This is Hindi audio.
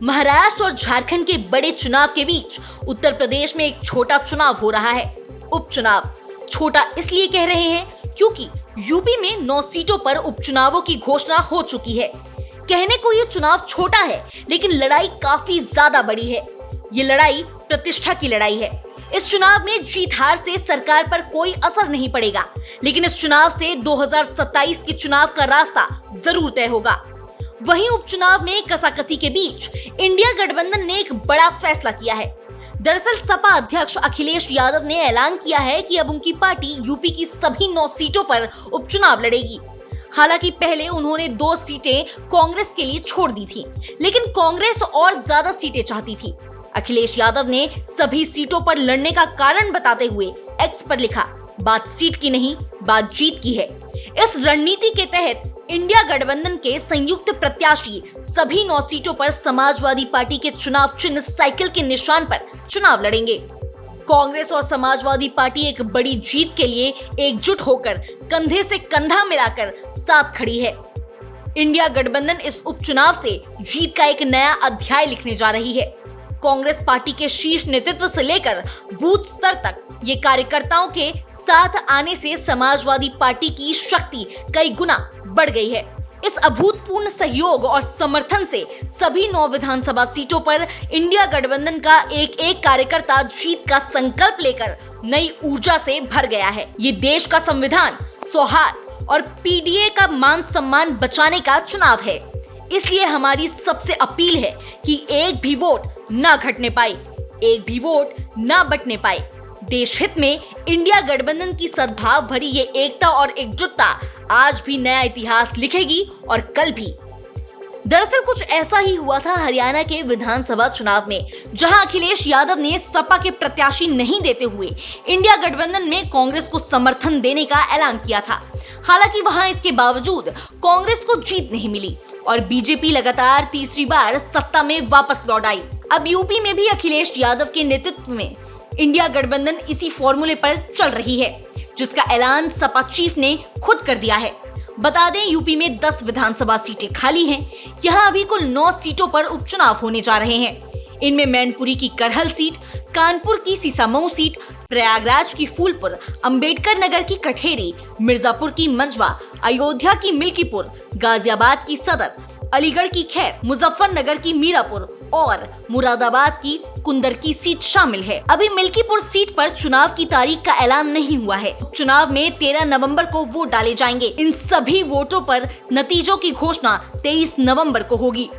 महाराष्ट्र और झारखंड के बड़े चुनाव के बीच उत्तर प्रदेश में एक छोटा चुनाव हो रहा है। उपचुनाव छोटा इसलिए कह रहे हैं क्योंकि यूपी में 9 सीटों पर उपचुनावों की घोषणा हो चुकी है। कहने को ये चुनाव छोटा है, लेकिन लड़ाई काफी ज्यादा बड़ी है। ये लड़ाई प्रतिष्ठा की लड़ाई है। इस चुनाव में जीत हार से सरकार पर कोई असर नहीं पड़ेगा, लेकिन इस चुनाव से 2027 के चुनाव का रास्ता जरूर तय होगा। वहीं उपचुनाव में कसाकसी के बीच इंडिया गठबंधन ने एक बड़ा फैसला किया है। दरअसल सपा अध्यक्ष अखिलेश यादव ने ऐलान किया है कि अब उनकी पार्टी यूपी की सभी 9 सीटों पर उपचुनाव लड़ेगी। हालांकि पहले उन्होंने 2 सीटें कांग्रेस के लिए छोड़ दी थी, लेकिन कांग्रेस और ज्यादा सीटें चाहती थी। अखिलेश यादव ने सभी सीटों पर लड़ने का कारण बताते हुए एक्स पर लिखा, बात सीट की नहीं, बात जीत की है। इस रणनीति के तहत इंडिया गठबंधन के संयुक्त प्रत्याशी सभी 9 सीटों पर समाजवादी पार्टी के चुनाव चिन्ह साइकिल के निशान पर चुनाव लड़ेंगे। कांग्रेस और समाजवादी पार्टी एक बड़ी जीत के लिए एकजुट होकर कंधे से कंधा मिलाकर साथ खड़ी है। इंडिया गठबंधन इस उपचुनाव से जीत का एक नया अध्याय लिखने जा रही है। कांग्रेस पार्टी के शीर्ष नेतृत्व से लेकर बूथ स्तर तक ये कार्यकर्ताओं के साथ आने से समाजवादी पार्टी की शक्ति कई गुना बढ़ गई है। इस अभूतपूर्व सहयोग और समर्थन से सभी 9 विधानसभा सीटों पर इंडिया गठबंधन का एक एक कार्यकर्ता जीत का संकल्प लेकर नई ऊर्जा से भर गया है। ये देश का संविधान, सौहार्द और पीडीए का मान सम्मान बचाने का चुनाव है। इसलिए हमारी सबसे अपील है कि एक भी वोट ना घटने पाए, एक भी वोट ना बटने पाए। देश हित में इंडिया गठबंधन की सद्भाव भरी ये एकता और एकजुटता आज भी नया इतिहास लिखेगी और कल भी। दरअसल कुछ ऐसा ही हुआ था हरियाणा के विधानसभा चुनाव में, जहां अखिलेश यादव ने सपा के प्रत्याशी नहीं देते हुए इंडिया गठबंधन में कांग्रेस को समर्थन देने का ऐलान किया था। हालांकि वहां इसके बावजूद कांग्रेस को जीत नहीं मिली और बीजेपी लगातार तीसरी बार सत्ता में वापस लौट आई। अब यूपी में भी अखिलेश यादव के नेतृत्व में इंडिया गठबंधन इसी फॉर्मूले पर चल रही है, जिसका ऐलान सपा चीफ ने खुद कर दिया है। बता दें, यूपी में 10 विधानसभा सीटें खाली हैं। यहाँ अभी कुल 9 सीटों पर उपचुनाव होने जा रहे हैं। इनमें मैनपुरी की करहल सीट, कानपुर की सीसामऊ सीट, प्रयागराज की फूलपुर, अंबेडकर नगर की कठेरी, मिर्जापुर की मंझवा, अयोध्या की मिल्कीपुर, गाजियाबाद की सदर, अलीगढ़ की खैर, मुजफ्फरनगर की मीरापुर और मुरादाबाद की कुंदर की सीट शामिल है। अभी मिल्कीपुर सीट पर चुनाव की तारीख का ऐलान नहीं हुआ है। चुनाव में 13 नवंबर को वोट डाले जाएंगे। इन सभी वोटों पर नतीजों की घोषणा 23 नवंबर को होगी।